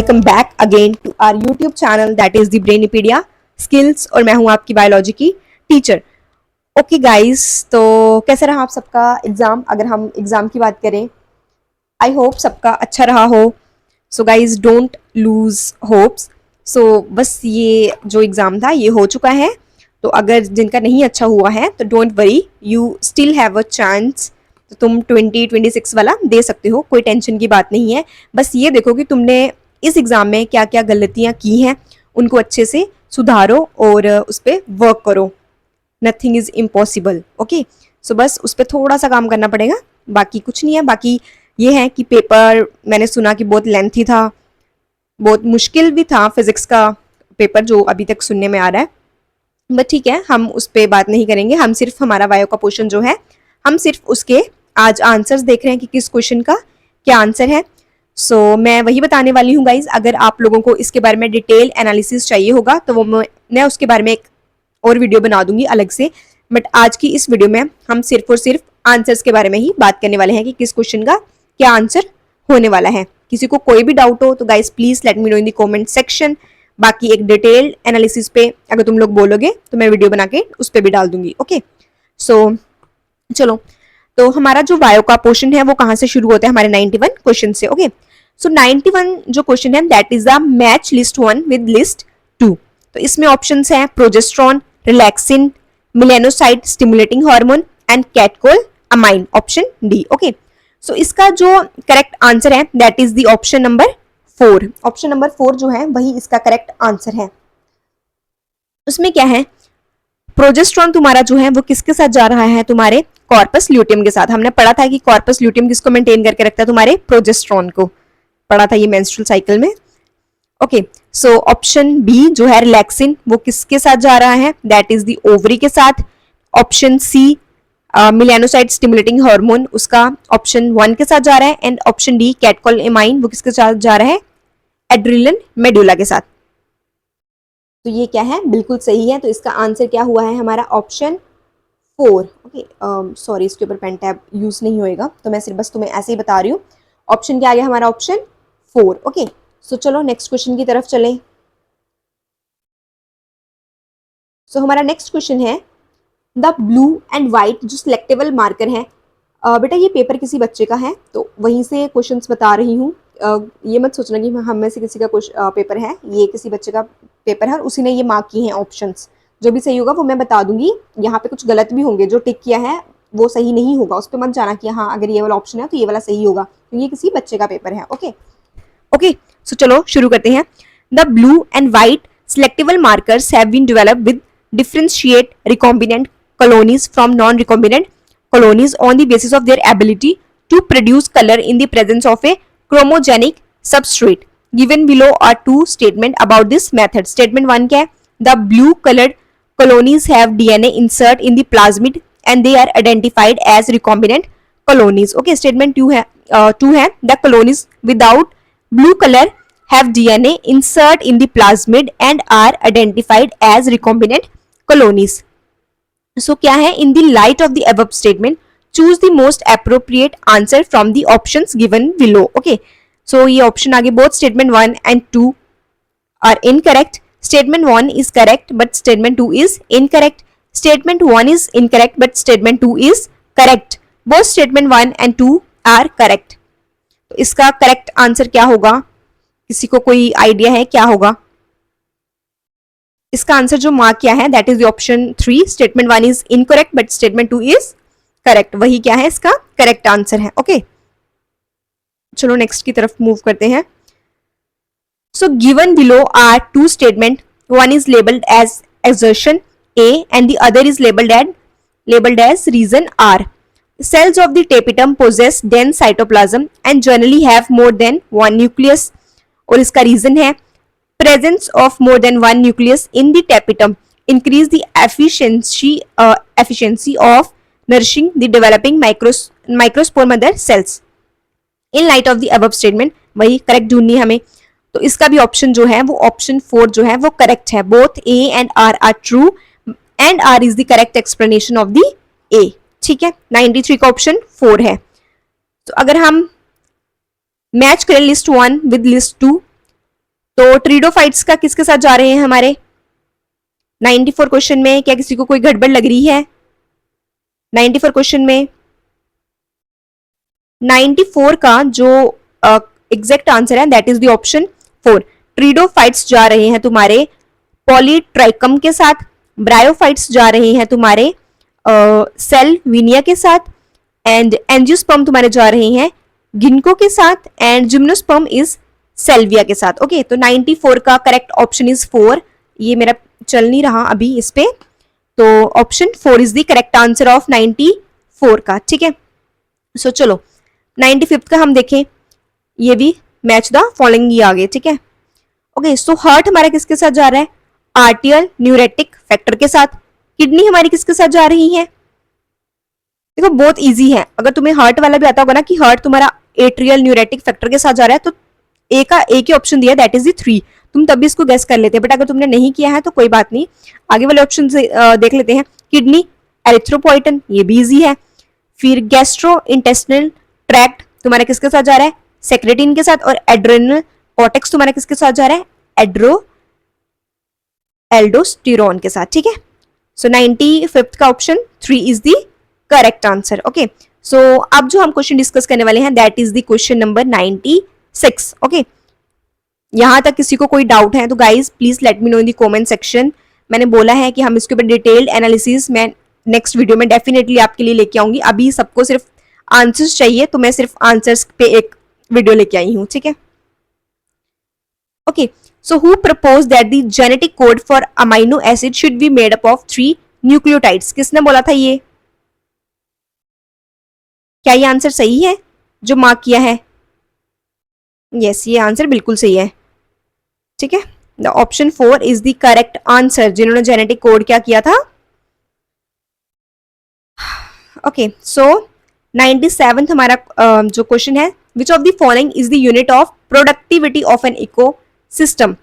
Welcome back again to our YouTube channel that is the Brainipedia Skills और मैं हूं आपकी बायोलॉजी की टीचर। ओके गाइस, तो कैसा रहा आप सबका एग्जाम? अगर हम एग्जाम की बात करें, आई होप सबका अच्छा रहा हो। So guys, don't lose hopes. So बस ये जो एग्जाम था ये हो चुका है, तो अगर जिनका नहीं अच्छा हुआ है तो don't worry, you still have a chance. तो तुम 2026 वाला दे सकते हो, कोई टेंशन की बात नहीं है। बस ये देखो कि तुमने इस एग्ज़ाम में क्या क्या गलतियाँ की हैं, उनको अच्छे से सुधारो और उस पर वर्क करो। Nothing is impossible. ओके, सो बस उस पर थोड़ा सा काम करना पड़ेगा, बाकी कुछ नहीं है। बाकी ये है कि पेपर मैंने सुना कि बहुत लेंथी था, बहुत मुश्किल भी था फिजिक्स का पेपर जो अभी तक सुनने में आ रहा है। बट ठीक है, हम उस पर बात नहीं करेंगे। हम सिर्फ हमारा बायो का पोर्शन जो है, हम सिर्फ उसके आज आंसर्स देख रहे हैं कि किस क्वेश्चन का क्या आंसर है। सो मैं वही बताने वाली हूँ गाइज। अगर आप लोगों को इसके बारे में डिटेल एनालिसिस चाहिए होगा तो वो मैं उसके बारे में एक और वीडियो बना दूंगी अलग से। बट आज की इस वीडियो में हम सिर्फ और सिर्फ आंसर्स के बारे में ही बात करने वाले हैं कि किस क्वेश्चन का क्या आंसर होने वाला है। किसी को कोई भी डाउट हो तो guys please let me know in the comment section. बाकी एक डिटेल्ड एनालिसिस पे अगर तुम लोग बोलोगे तो मैं वीडियो बना के उस पर भी डाल दूंगी। ओके, सो चलो, तो हमारा जो बायो का पोर्शन है वो कहाँ से शुरू होता है? हमारे 91 क्वेश्चन से। ओके, सो 91 जो क्वेश्चन है that is the match list 1 with list 2। तो इसमें ऑप्शंस हैं progesterone, relaxin, melanocyte stimulating hormone and catecholamine, option D. Okay, so इसका जो करेक्ट आंसर है that is the option number 4। Option number 4 जो है वही इसका करेक्ट आंसर है। उसमें क्या है, प्रोजेस्ट्रॉन तुम्हारा जो है वो किसके साथ जा रहा है? तुम्हारे कॉर्पस ल्यूटियम के साथ। हमने पढ़ा था कि कॉर्पस ल्यूटियम किसको मेंटेन करके रखता है? तुम्हारे प्रोजेस्ट्रॉन को। पढ़ा था ये मेंस्ट्रुअल साइकिल में। ओके, सो ऑप्शन बी जो है रिलैक्सिन, वो किसके साथ जा रहा है? दैट इज द ओवरी के साथ। Option C melanocyte stimulating hormone, उसका ऑप्शन 1 के साथ जा रहा है। एंड ऑप्शन डी कैटकोलेमाइन, वो किसके साथ जा रहा है? एड्रिनल मेडुला के साथ। तो ये क्या है? बिल्कुल सही है। तो इसका आंसर क्या हुआ है हमारा? ऑप्शन 4। ओके, सॉरी, इसके ऊपर पेन टैब यूज नहीं होएगा, तो मैं सिर्फ बस तुम्हें ऐसे ही बता रही हूँ। ऑप्शन क्या आ गया हमारा? ऑप्शन 4। ओके, सो चलो नेक्स्ट क्वेश्चन की तरफ चलें। सो हमारा नेक्स्ट क्वेश्चन है द ब्लू एंड व्हाइट जो सिलेक्टेबल मार्कर है। बेटा ये पेपर किसी बच्चे का है, तो वहीं से क्वेश्चंस बता रही हूँ। ये मत सोचना कि हम में से किसी का पेपर है, ये किसी बच्चे का पेपर है और उसी ने ये मार्क किए हैं ऑप्शंस। जो भी सही होगा वो मैं बता दूंगी। यहाँ पे कुछ गलत भी होंगे, जो टिक किया है वो सही नहीं होगा, उस पर मत जाना कि हाँ अगर ये वाला ऑप्शन है तो ये वाला सही होगा, तो ये किसी बच्चे का पेपर है। ओके ओके, सो चलो शुरू करते हैं। The blue and white selectable markers have been developed with differentiate recombinant colonies from non-recombinant colonies on the basis of their ability to produce color in the presence of a chromogenic substrate. Given below are two statements about this method. Statement 1 क्या है? The blue colored colonies have DNA insert in the plasmid and they are identified as recombinant colonies. Okay, statement 2 है 2 है the colonies without blue color have DNA insert in the plasmid and are identified as recombinant colonies. So क्या है? In the light of the above statement, choose the most appropriate answer from the options given below. Okay, so ये option आगे both statement 1 and 2 are incorrect. Statement 1 is correct but statement 2 is incorrect. Statement 1 is incorrect but statement 2 is correct. Both statement 1 and 2 are correct. तो इसका correct answer क्या होगा? किसी को कोई idea है क्या होगा? इसका आंसर जो मार्क किया है that is the option 3। Statement 1 is incorrect but statement 2 is correct. वही क्या है? इसका करेक्ट आंसर है। ओके, चलो नेक्स्ट की तरफ मूव करते हैं। So given below are two statement, one is labelled as exertion A and the other is labeled as reason R. Cells of the tapetum possess dense cytoplasm and generally have more than one nucleus. और इसका reason है presence of more than one nucleus in the tapetum increase the efficiency of nourishing the developing microspore mother cells. In light of the above statement, वही correct ढूंढनी हमें। तो इसका भी option जो है वो ऑप्शन 4 जो है वो करेक्ट है। Both A and R are true and R is the correct explanation of the A. ठीक है, 93 का ऑप्शन 4 है। तो अगर हम मैच करें लिस्ट 1 विद लिस्ट 2, तो ट्रीडोफाइट्स का किसके साथ जा रहे हैं हमारे 94 क्वेश्चन में? क्या किसी को कोई गड़बड़ लग रही है 94 क्वेश्चन में? 94 का जो एग्जैक्ट आंसर है दैट इज द ऑप्शन 4। ट्रीडोफाइट्स जा रहे हैं तुम्हारे पॉलीट्राइकम के साथ, ब्रायोफाइट्स जा रहे हैं तुम्हारे सेल्विनिया के साथ, एंड एंजियोस्पर्म तुम्हारे जा रहे हैं गिनको के साथ, एंड जिम्नोस्पर्म इज सेल्विया के साथ। ओके तो 94 का करेक्ट ऑप्शन इज 4। ये मेरा चल नहीं रहा अभी इस पे, तो option 4 is the correct answer of 94 का। ठीक है, सो चलो 95th का हम देखें, ये भी मैच द फॉलोइंग ही आ गए। ठीक है, ओके सो हार्ट हमारा किसके साथ जा रहा है? आर्टियल न्यूरेटिक फैक्टर के साथ। किडनी हमारी किसके साथ जा रही है? देखो बहुत इजी है, अगर तुम्हें हार्ट वाला भी आता होगा ना कि हार्ट तुम्हारा एट्रियल न्यूरेटिक फैक्टर के साथ जा रहा है, तो एक ही ऑप्शन दिया दैट इज द 3। तुम तब भी इसको गेस कर लेते, बट अगर तुमने नहीं किया है तो कोई बात नहीं, आगे वाले ऑप्शन देख लेते हैं। किडनी एरिथ्रोपोइटन, ये भी इजी है। फिर गैस्ट्रो इंटेस्टिनल ट्रैक्ट तुम्हारा किसके साथ जा रहा है? सेक्रेटिन के साथ। और एड्रेनल कॉर्टेक्स तुम्हारा किसके साथ जा रहा है? एल्डोस्टेरोन के साथ। ठीक है, सो 95th का option 3 is the correct answer. Okay सो अब जो हम क्वेश्चन डिस्कस करने वाले हैं that is the question number 96। Okay यहां तक किसी को कोई डाउट है तो guys please let me know in the comment section. मैंने बोला है कि हम इसके ऊपर डिटेल्ड एनालिसिस मैं नेक्स्ट वीडियो में डेफिनेटली आपके लिए लेके आऊंगी। अभी सबको सिर्फ आंसर्स चाहिए, तो मैं सिर्फ आंसर्स पे एक वीडियो लेके आई हूं। ठीक है, okay so who propose that the genetic code for amino acid should be made up of 3 nucleotides? किसने बोला था ये? क्या ये आंसर सही है जो मार्क किया है? यस, ये आंसर बिल्कुल सही है। ठीक है, the option 4 is the correct answer, जिन्होंने जेनेटिक कोड क्या किया था। ओके सो 97th हमारा जो क्वेश्चन है, which of the following is the unit of productivity of an ecosystem?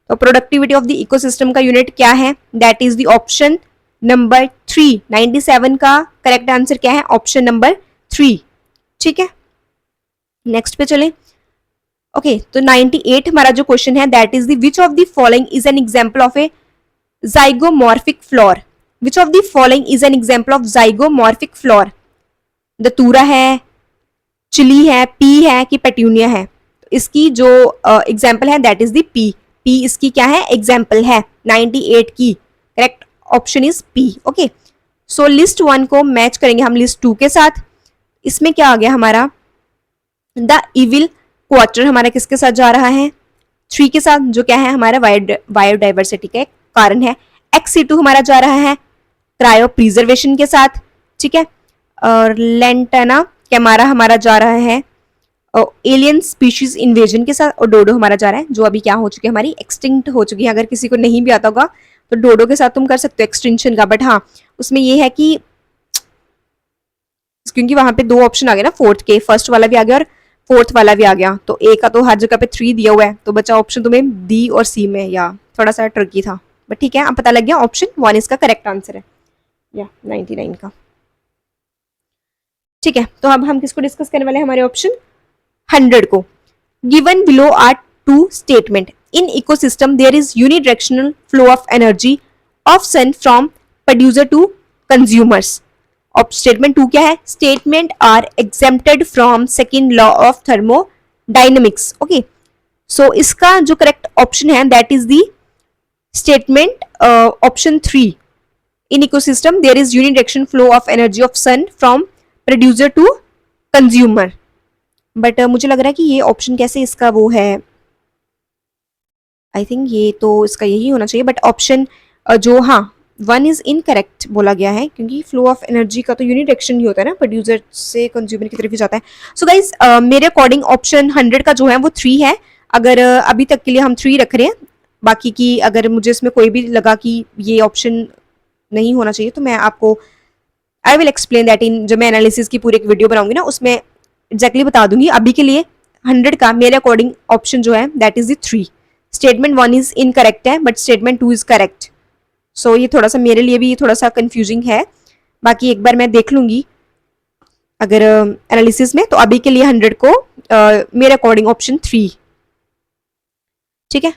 तो productivity of the ecosystem का यूनिट क्या है? That is the option number 3। 97 का करेक्ट आंसर क्या है? Option number 3। ठीक है, नेक्स्ट पे चलें। ओके तो 98 हमारा जो क्वेश्चन है that is the which of the following is an example of A zygomorphic floor? Which of the following is an example of zygomorphic floor? दतूरा है, चिली है, पी है कि पेट्यूनिया है? इसकी जो एग्जाम्पल है that is the P. P इसकी क्या है? एग्जाम्पल है 98 की। Correct option is P. Okay so list 1 को मैच करेंगे हम लिस्ट 2 के साथ। इसमें क्या आ गया हमारा? द इविल क्वार्टर हमारा किसके साथ जा रहा है? 3 के साथ, जो क्या है? हमारा बायोडाइवर्सिटी का कारण है। XC2 हमारा जा रहा है क्रायो प्रिजर्वेशन के साथ। ठीक है, और लेंटाना कैमारा हमारा जा रहा है एलियन स्पीशीज इन्वेजन के साथ। और डोडो हमारा जा रहा है जो अभी क्या हो चुकी है? हमारी एक्सटिंक्ट हो चुकी है। अगर किसी को नहीं भी आता होगा तो डोडो के साथ तुम कर सकते हो एक्सटिंक्शन का, बट हाँ उसमें ये है कि क्योंकि वहां पे 2 ऑप्शन आ गए ना, 4th के, फर्स्ट वाला भी आ गया और 4th वाला भी आ गया, तो ए का तो हर जगह पे 3 दिया हुआ है, तो बचा ऑप्शन तुम्हें डी और सी में, या थोड़ा सा ट्रिकी था बट ठीक है, अब पता लग गया ऑप्शन 1 इसका करेक्ट आंसर है, या 99 का। ठीक है, तो अब हम किसको डिस्कस करने वाले हैं? हमारे ऑप्शन 100 को। Given below are 2 statement in ecosystem there is unidirectional flow of energy of sun from producer to consumers. Statement 2 क्या है? Statement are exempted from second law of thermodynamics. Okay, so इसका जो correct option है that is the statement option 3। In ecosystem there is unidirectional flow of energy of sun from producer to consumer. But मुझे लग रहा है कि ये option कैसे इसका वो है, आई थिंक ये तो इसका यही होना चाहिए, बट ऑप्शन जो 1 इज इनकरेक्ट बोला गया है, क्योंकि फ्लो ऑफ एनर्जी का तो यूनिडायरेक्शन ही होता है ना, प्रोड्यूसर से कंज्यूमर की तरफ ही जाता है। सो गाइज मेरे अकॉर्डिंग ऑप्शन 100 का जो है वो 3 है। अगर अभी तक के लिए हम 3 रख रहे हैं, बाकी की अगर मुझे इसमें कोई भी लगा कि ये ऑप्शन नहीं होना चाहिए तो मैं आपको I will explain that in, जब मैं एनालिसिस की पूरी एक वीडियो बनाऊंगी ना उसमें एग्जैक्टली बता दूंगी। अभी के लिए 100 का मेरे अकॉर्डिंग ऑप्शन जो है that is the 3। Statement 1 is incorrect है बट स्टेटमेंट 2 इज करेक्ट। सो ये थोड़ा सा मेरे लिए भी थोड़ा सा कंफ्यूजिंग है, बाकी एक बार मैं देख लूंगी अगर एनालिसिस में। तो अभी के लिए 100 को मेरे अकॉर्डिंग ऑप्शन 3। ठीक है।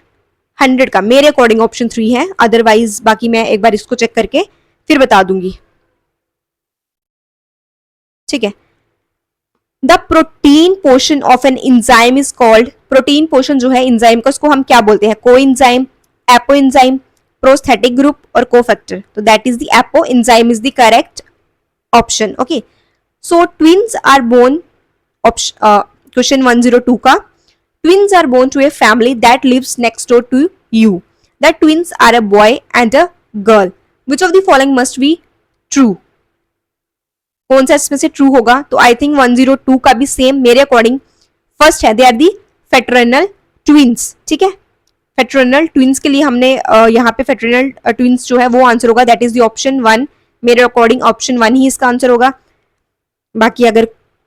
100 का मेरे अकॉर्डिंग ऑप्शन 3 है, अदरवाइज बाकी मैं एक बार इसको चेक करके फिर बता दूंगी, ठीक है। The protein portion of an enzyme is called, protein portion जो है इंजाइम का उसको हम क्या बोलते हैं, coenzyme, apoenzyme, prosthetic group और कोफैक्टर, तो that is the apoenzyme is the correct option, okay. So twins are born, question 102 का, twins are born to a family that lives next door to you. The twins are a boy and a girl. Which of the following must be true? कौन सा इसमें से true होगा? तो I think 102 का भी same मेरे according first है, दे आर दी फेटरनल ट्विंस, ठीक है। फेटरनल ट्विंस के लिए हमने यहाँ पे फेटरनल ट्विंस जो है वो आंसर होगा, दैट इज द ऑप्शन 1, मेरे अकॉर्डिंग ऑप्शन 1 ही इसका आंसर होगा। बाकी अगर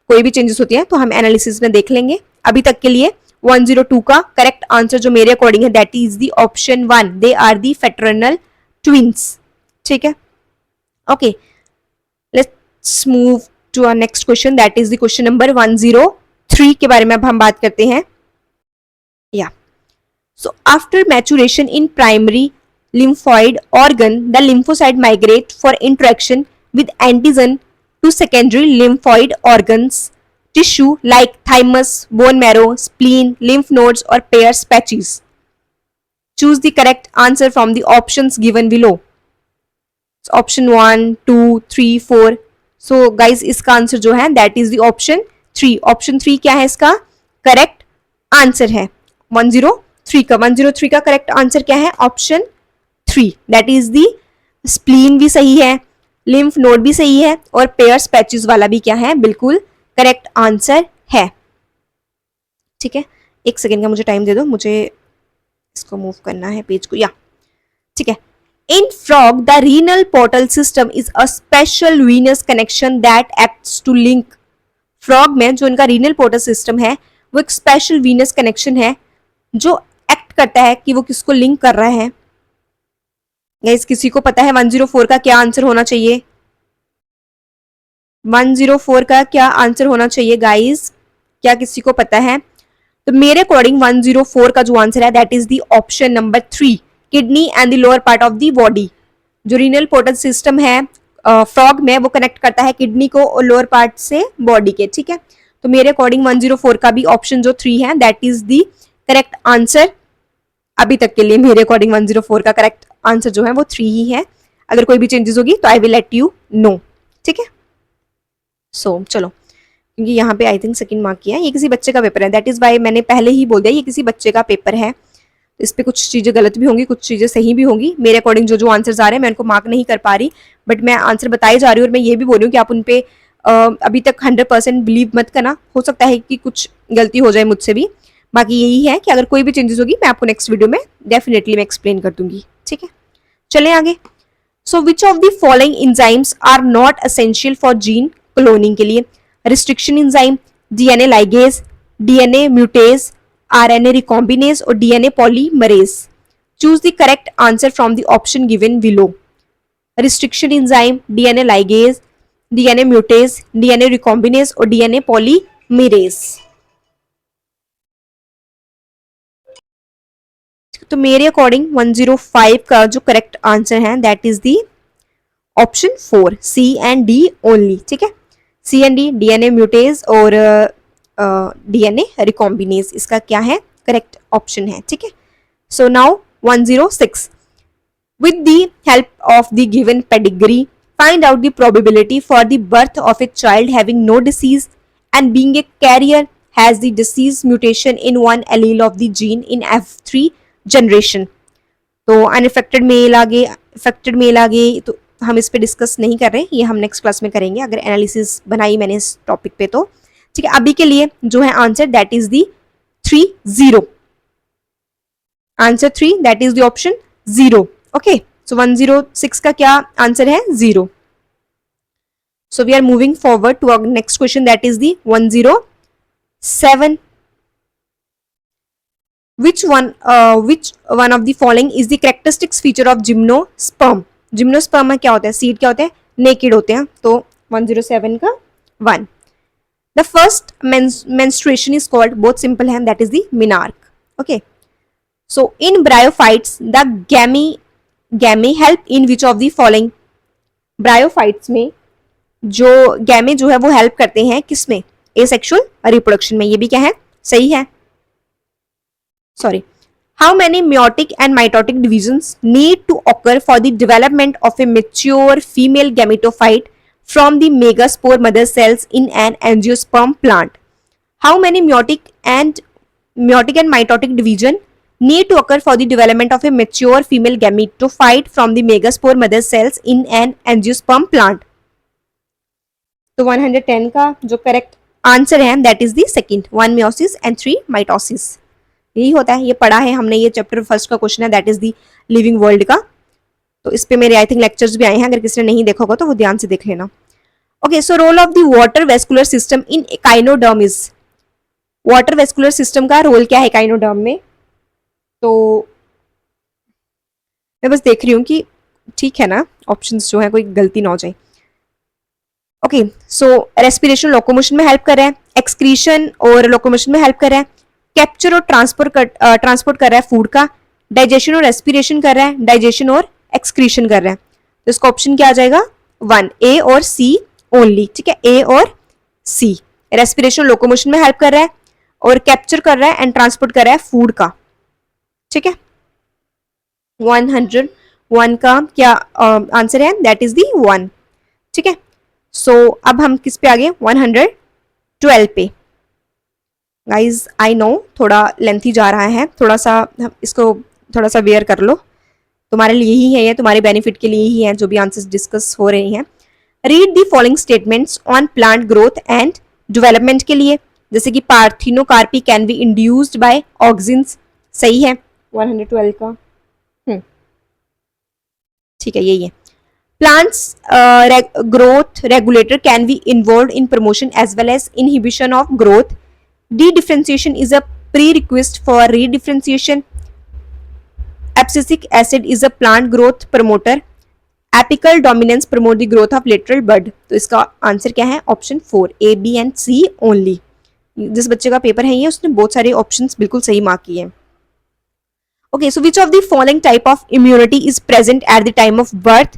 कोई भी चेंजेस होती है तो हम एनालिसिस में देख लेंगे। अभी तक के लिए 102 का करेक्ट आंसर जो मेरे अकॉर्डिंग है that is the option 1, they are the fraternal twins, ठीक है, okay. Let's move to our next question, that is the question number 103 के बारे में अब हम बात करते हैं। या so after maturation in primary lymphoid organ, the lymphocyte migrate for interaction with antigen to secondary lymphoid organs tissue like thymus, bone marrow, spleen, lymph nodes or Peyer's patches. Choose the correct answer from the options given below. So option 1, 2, 3, 4. So guys इसका answer जो है that is the option 3. Option 3 क्या है इसका correct answer है 103 का। 103 का correct answer क्या है option 3, that is the spleen भी सही है, लिम्फ नोड भी सही है और पेयर्स पैचेस वाला भी क्या है बिल्कुल करेक्ट आंसर है, ठीक है। एक सेकेंड का मुझे टाइम दे दो, मुझे इसको मूव करना है पेज को, या ठीक है। In frog the renal portal system is a special venous connection that acts to link, frog में जो इनका रीनल पोर्टल सिस्टम है वो एक स्पेशल वीनस कनेक्शन है जो एक्ट करता है कि वो किसको लिंक कर रहा है। गाइस किसी को पता है 104 का क्या आंसर होना चाहिए? 104 का क्या आंसर होना चाहिए गाइस, क्या किसी को पता है? तो मेरे अकॉर्डिंग 104 का जो आंसर है that is the option number 3, kidney and the lower part of the body. जो रीनल पोर्टल सिस्टम है फ्रॉग में वो कनेक्ट करता है किडनी को और लोअर पार्ट से बॉडी के, ठीक है। तो मेरे अकॉर्डिंग 104 का भी ऑप्शन जो 3 है that is the correct answer. अभी तक के लिए मेरे अकॉर्डिंग 104 का करेक्ट आंसर जो है वो 3 ही है। अगर कोई भी चेंजेस होगी तो I will let you no, ठीक है। सो चलो, क्योंकि यहाँ पे आई थिंक सेकंड मार्क किया है, ये किसी बच्चे का पेपर है, दैट इज वाई मैंने पहले ही बोल दिया ये किसी बच्चे का पेपर है। तो इस पे कुछ चीजें गलत भी होंगी, कुछ चीजें सही भी होंगी। मेरे अकॉर्डिंग जो जो आंसर्स आ रहे हैं मैं उनको मार्क नहीं कर पा रही, बट मैं आंसर बताई जा रही हूँ और मैं ये भी बोल रही हूँ कि आप उन पे अभी तक 100% बिलीव मत करना, हो सकता है कि कुछ गलती हो जाए मुझसे भी। बाकी यही है कि अगर कोई भी चेंजेस होगी मैं आपको नेक्स्ट वीडियो में डेफिनेटली मैं एक्सप्लेन कर दूंगी, ठीक है। चलें आगे। So which of the following enzymes are not essential for gene cloning के लिए? Restriction enzyme, DNA ligase, DNA mutase, RNA recombinase और DNA polymerase. Choose the correct answer from the option given below. Restriction enzyme, DNA ligase, DNA mutase, DNA recombinase और DNA polymerase. तो मेरे according 105 का जो correct answer है that is the option 4, C and D only, ठीक है। C and D, DNA mutase और DNA recombinase इसका क्या है करेक्ट ऑप्शन है, ठीक है। So now 106, with the help of the given pedigree find out the probability for the birth of a child having no disease and being a carrier has the disease mutation in one allele of the gene in F3 generation। तो unaffected mail आगे, affected mail आगे, तो हम इस पे discuss नहीं कर रहे, ये हम नेक्स्ट क्लास में करेंगे अगर एनालिसिस बनाई मैंने इस टॉपिक पे तो, ठीक है। अभी के लिए जो है answer that is the 30, answer 3 that is the option 0, okay. So 106 का क्या आंसर है 0। So we are moving forward to our next question that is the 107। Which one of the following is the characteristics feature of gymnosperm? Gymnosperm में क्या होता है, seed क्या होते हैं, नेकेड होते हैं। तो 107 का 1। The first menstruation is called, बहुत सिंपल है, that is the menarche, okay. So in bryophytes the gamete help in which of the following? Bryophytes में जो गैमे जो है वो हेल्प करते हैं किसमें? एसेक्सुअल रिप्रोडक्शन में। ये भी क्या है? सही है। Sorry, how many meiotic and mitotic divisions need to occur for the development of a mature female gametophyte from the megaspore mother cells in an angiosperm plant? How many meiotic and mitotic division need to occur for the development of a mature female gametophyte from the megaspore mother cells in an angiosperm plant? तो 110 का जो correct answer है that is the second, 1 meiosis and 3 mitosis। यही होता है, ये पढ़ा है हमने, ये चैप्टर फर्स्ट का क्वेश्चन है that is the living world का। तो इस पे मेरे आई थिंक लेक्चर्स भी आए हैं, अगर किसी ने नहीं देखा होगा तो वो ध्यान से देख लेना। Okay, so role of the water vascular system in echinoderm is? Water vascular system का रोल क्या है एकाइनोडर्म में? तो मैं बस देख रही हूँ कि ठीक है ना, ऑप्शंस जो है कोई गलती ना हो जाए। ओके, सो रेस्पिरेशन लोकोमोशन में हेल्प कर रहा है, एक्सक्रीशन और लोकोमोशन में हेल्प कर रहा है, कैप्चर और ट्रांसपोर्ट कर रहा है फूड का, डाइजेशन और रेस्पिरेशन कर रहा है, डाइजेशन और एक्सक्रीशन कर रहा है। तो इसका ऑप्शन क्या आ जाएगा? 1, ए और सी ओनली। ठीक है, ए और सी। रेस्पिरेशन लोकोमोशन में हेल्प कर रहा है और कैप्चर कर रहा है एंड ट्रांसपोर्ट कर रहा है फूड का। ठीक है, 101 का क्या आंसर है? दैट इज दी 1। ठीक है, सो अब हम किस पे आ गए? 112 पे। गाइज आई नो थोड़ा लेंथी जा रहा है, थोड़ा सा हम इसको थोड़ा सा वेयर कर लो, तुम्हारे लिए ही है ये, तुम्हारे बेनिफिट के लिए ही है जो भी आंसर्स डिस्कस हो रहे हैं। Read the following statements on plant growth and development के लिए, जैसे कि parthenocarpy can be induced by auxins. सही है 112 का। ठीक है, यही है। Plants growth regulator can be involved in promotion as well as inhibition of growth. De-differentiation is a prerequisite for redifferentiation. Abscisic acid is a plant growth promoter. Apical dominance promote the growth of lateral bud. तो इसका answer क्या है? Option 4, A, B and C only। जिस बच्चे का paper है ये, उसने बहुत सारे ऑप्शंस बिल्कुल सही मार्क किए हैं। Okay, so which of the following type of immunity is present at the time of birth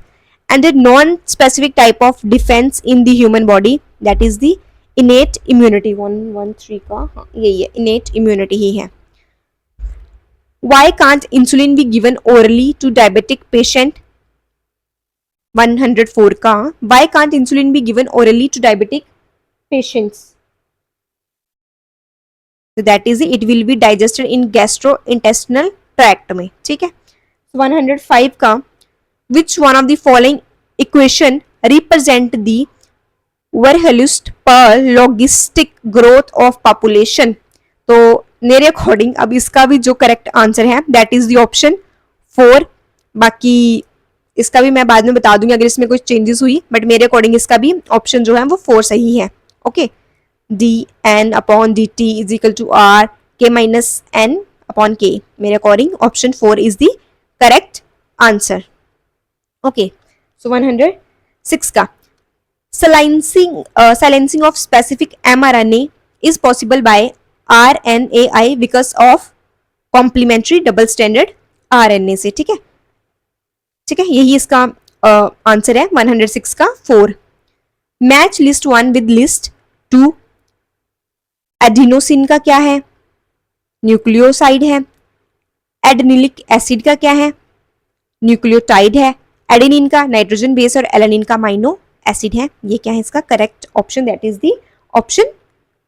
and a non-specific type of defense in the human body? That is the innate immunity। 113 का यही है, innate immunity ही है। Why can't insulin be given orally to diabetic patient? 104 का why can't insulin be given orally to diabetic patients? So that is it will be digested in gastrointestinal tract में। ठीक है, 105 का which one of the following equation represent the Verhelst per logistic growth of population? तो मेरे according अब इसका भी जो करेक्ट आंसर है दैट इज द ऑप्शन 4। बाकी इसका भी मैं बाद में बता दूंगी अगर इसमें कुछ चेंजेस हुई, बट मेरे अकॉर्डिंग इसका भी ऑप्शन जो है वो 4 सही है। Okay, dn upon dt is equal to r k minus n upon k। मेरे according option 4 is the correct answer. Okay, so 106 का silencing of specific mRNA is possible by RNAi because of complementary double stranded RNA से। ठीक है, ठीक है, यही इसका answer है 106 का 4। Match list 1 with list 2। Adenosine का क्या है? न्यूक्लियोसाइड है। एडेनिलिक एसिड का क्या है? न्यूक्लियोटाइड है। एडेनिन का नाइट्रोजन बेस और एलानिन का अमाइनो एसिड है। ये क्या है इसका correct option? That is the option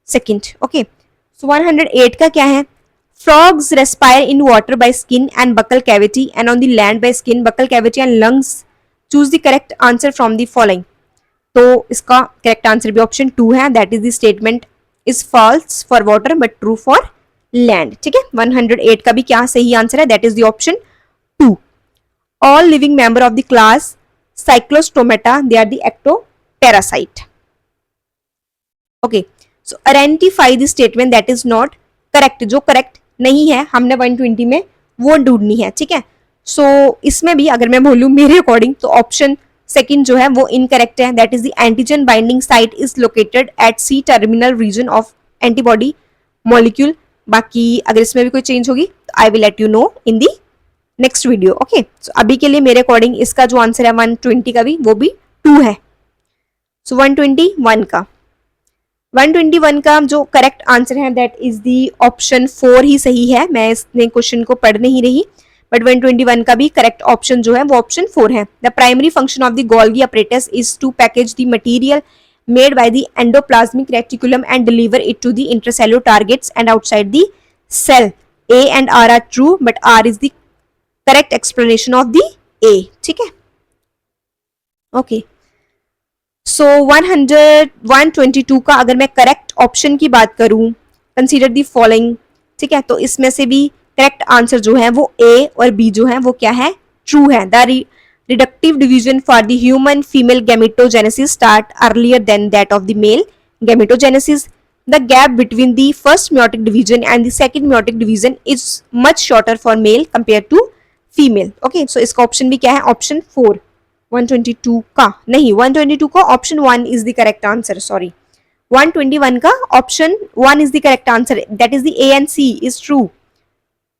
second. Okay, so 108 का क्या है? Frogs respire in water by skin and buccal cavity and on the land by skin, buccal cavity and lungs. Choose the correct answer from the following. तो इसका correct answer भी option 2 है, that is the statement is false for water but true for land. ठीक है, 108 का भी क्या सही आंसर है? That is the option 2। All living member of the class Cyclostomata, they are the ectoparasite. Okay, so identify the statement that is not correct। जो correct नहीं है हमने 120 में वो ढूंढनी है। ठीक है, so इसमें भी अगर मैं बोलूँ मेरे अकॉर्डिंग तो ऑप्शन सेकंड जो है वो इनकरेक्ट है, that is the antigen binding site is located at C terminal region of antibody molecule. बाकी अगर इसमें भी कोई चेंज होगी तो I will let you know in the next video. Okay, so अभी के लिए मेरे अकॉर्डिंग इसका जो आंसर है 120 का भी वो भी 2 है। सो 121 का 121 का जो करेक्ट आंसर है दैट इज दी ऑप्शन 4 ही सही है। मैं इसने क्वेश्चन को पढ़ नहीं रही, बट 121 का भी करेक्ट ऑप्शन जो है वो ऑप्शन 4 है। The primary function of the Golgi apparatus is to package the material made by the endoplasmic reticulum and deliver it to the intracellular targets and outside the cell. A and R are true, but R is the correct explanation of the A. ठीक है, okay. सो 122 का अगर मैं correct option की बात करूं, consider the following, ठीक है, तो इसमें से भी करेक्ट आंसर जो है वो ए और बी जो है वो क्या है, ट्रू है। The reductive division for the human female gametogenesis start earlier than that of the male gametogenesis. The gap between the first meiotic division and the second meiotic division is much shorter for male compared to female. Okay, so इसका option भी क्या है, option 4। 122 का नहीं, 122 का option 1 is the correct answer, sorry 121 का option 1 is the correct answer, that is the A and C is true.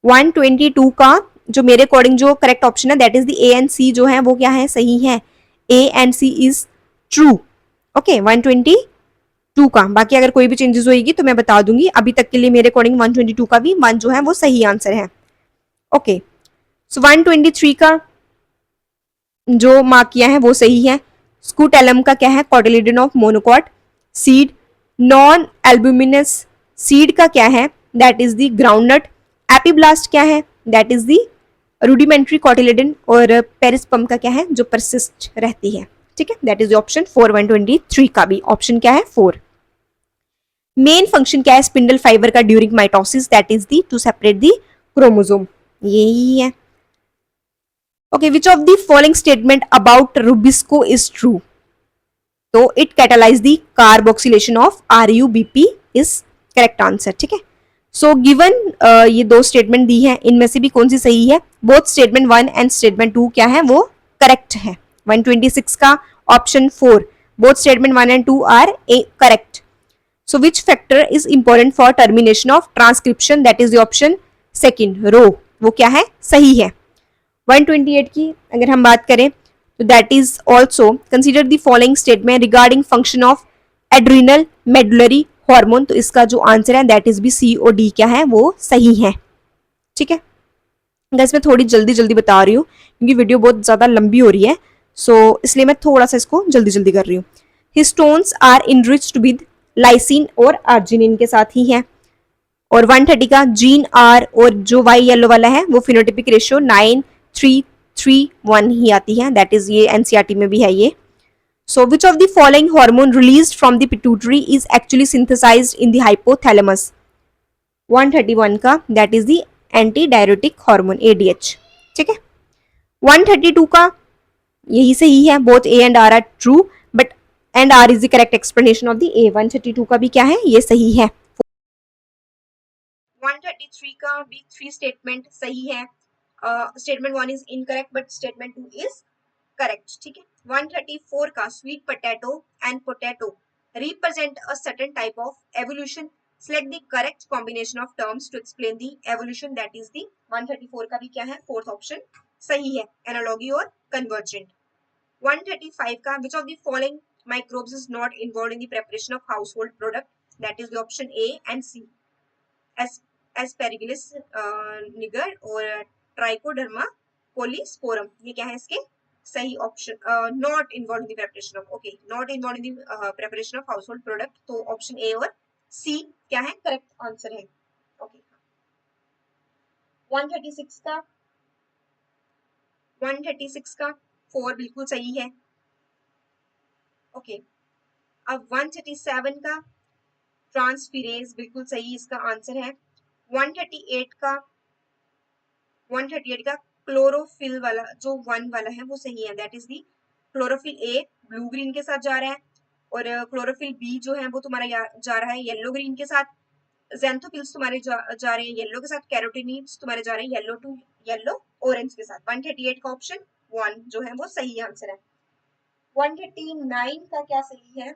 122 का जो मेरे अकॉर्डिंग जो करेक्ट ऑप्शन है that is the A and C जो है वो क्या है, सही है, A and C is true. Okay, 122 का बाकी अगर कोई भी चेंजेस होगी तो मैं बता दूंगी। अभी तक के लिए मेरे अकॉर्डिंग 122 का भी 1 जो है वो सही आंसर है। ओके, सो 123 का जो मार्क किया है वो सही है। स्कूटेलम का क्या है, cotyledon of monocot seed. Non albuminous seed का क्या है, that is the groundnut. Epiblast क्या है, that is the rudimentary cotyledon. और पेरिस्पम का क्या है, जो परसिस्ट रहती है, ठीक है, दैट इज ऑप्शन 4। 123 का भी ऑप्शन क्या है, 4। मेन फंक्शन क्या है स्पिंडल फाइबर का during mitosis, that is the to separate the chromosome, यही है। Okay, which of the following statement about rubisco is true, तो it catalyse the carboxylation of RUBP is correct answer, ठीक है। So given ये दो statement दी है, इनमें से भी कौन सी सही है, बोथ स्टेटमेंट 1 एंड स्टेटमेंट 2 क्या है, वो करेक्ट है। 126 का option 4, both statement 1 and 2 are correct. So which factor is important for termination of transcription, that is the option second, rho, वो क्या है, सही है। 128 की अगर हम बात करें तो that is also consider the following statement regarding function of adrenal medullary hormone, तो इसका जो आंसर है दैट इज भी COD क्या है, वो सही है, ठीक है। गैस मैं थोड़ी जल्दी जल्दी बता रही हूँ क्योंकि वीडियो बहुत ज्यादा लंबी हो रही है, सो इसलिए मैं थोड़ा सा इसको जल्दी जल्दी कर रही हूँ। Histones are enriched with lysine और आर्जिनिन के साथ ही है। और 130 का जीन आर और जो वाई येलो वाला है वो फिनोटिपिक रेशियो 9:3:1 ही आती है, दैट इज ये NCERT में भी है ये। So which of the following hormone released from the pituitary is actually synthesized in the hypothalamus? 131 का that is the antidiuretic hormone ADH, ठीक है। 132 का यही सही है, both A and R are true, but and R is the correct explanation of the A। 132 का भी क्या है, ये सही है। 133 का भी 3 स्टेटमेंट सही है। Statement 1 is incorrect but statement 2 is correct, ठीक है। 134 का sweet potato and potato represent a certain type of evolution, select the correct combination of terms to explain the evolution, that is the 134 का भी क्या है, fourth option सही है, analogy और कन्वर्जेंट। 135 का विच of the following microbes is not involved in the preparation of household product, that is the option A and C, एस्पेरिगिलस निगर और trichoderma polysporum, ये क्या है इसके सही option, not involve in the preparation of, okay, not involve in the preparation of household product, तो option A और C क्या है, करेक्ट आंसर है। ओके, 136 का 136 का 4 बिल्कुल सही है। ओके, अब 137 का ट्रांसफिरेज बिल्कुल सही इसका आंसर है। 138 का 138 का क्लोरोफिल वाला जो 1 वाला है वो सही है, that is the chlorophyll A blue green के साथ जा रहा है और क्लोरोफिल B जो है वो तुम्हारा जा रहा है येलो ग्रीन के साथ, ज़ैंथोफिल्स तुम्हारे जा रहे हैं येलो के साथ, कैरोटीनिड्स तुम्हारे जा रहे हैं येलो टू येलो ऑरेंज के साथ। 138 का ऑप्शन 1 जो है वो सही आंसर है। 139 का क्या सही है,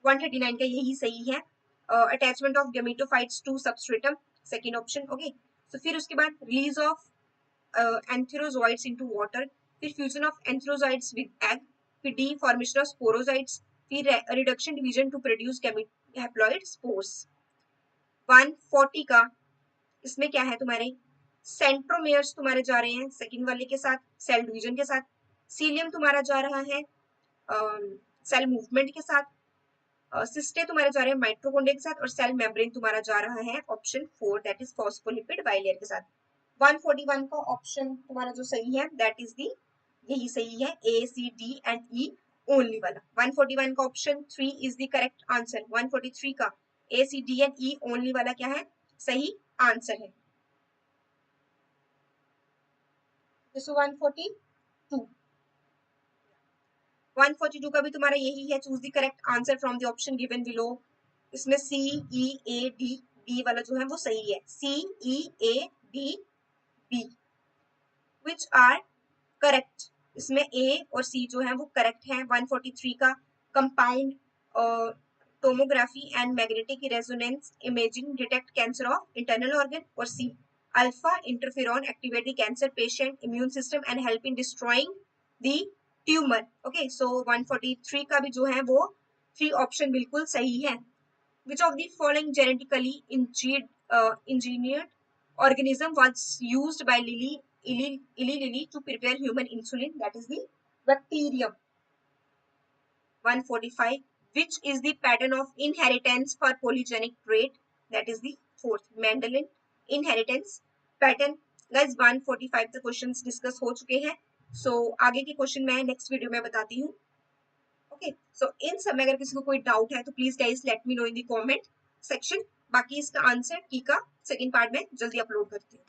139 का यही सही है, attachment of gametophytes to substratum, second option, okay. तो फिर उसके बाद release of antherozoids into water, फिर fusion of antherozoids with egg, फिर डी फॉर्मेशन ऑफ स्पोरोजोइड्स, फिर reduction division to produce haploid spores. 140 का इसमें क्या है तुम्हारे सेंट्रोमेयर्स तुम्हारे जा रहे हैं सेकंड वाले के साथ सेल डिवीजन के साथ, सीलियम तुम्हारा जा रहा है सेल मूवमेंट के साथ, सिस्टे तुम्हारे जा रहे हैं माइटोकॉन्ड्रिया के साथ, और सेल मेम्ब्रेन तुम्हारा जा रहा है option 4 that is phospholipid bilayer के साथ। 141 का ऑप्शन तुम्हारा जो सही है दैट इज दी, यही सही है, A C D and E only वाला। 141 का option 3 is the correct answer. 143 का A C D and E only वाला क्या है, सही आंसर है। 142 142 का भी तुम्हारा यही है, choose the correct answer from the option given below. इसमें सी ई ए डी, डी वाला जो है वो सही है, C E A D B which are correct. इसमें ए और सी जो है वो करेक्ट है। 143 का compound tomography and magnetic resonance imaging detect cancer of internal organ, और C alpha interferon activate the cancer patient immune system and help in destroying the tumour. Okay, so 143 का भी जो है वो 3 ऑप्शन बिल्कुल सही है। Which of the following genetically engineered organism was used by Eli Lilly to prepare human insulin? That is the bacterium. 145. Which is the pattern of inheritance for polygenic trait? That is the fourth Mendelian inheritance pattern. Guys, 145 the questions discuss हो चुके हैं, so आगे के question मैं next video में बताती हूँ। Okay, so इन सब में अगर किसी को कोई डाउट है तो please guys let me know in the comment section. बाकी इसका आंसर की का सेकंड पार्ट में जल्दी अपलोड करती हूँ।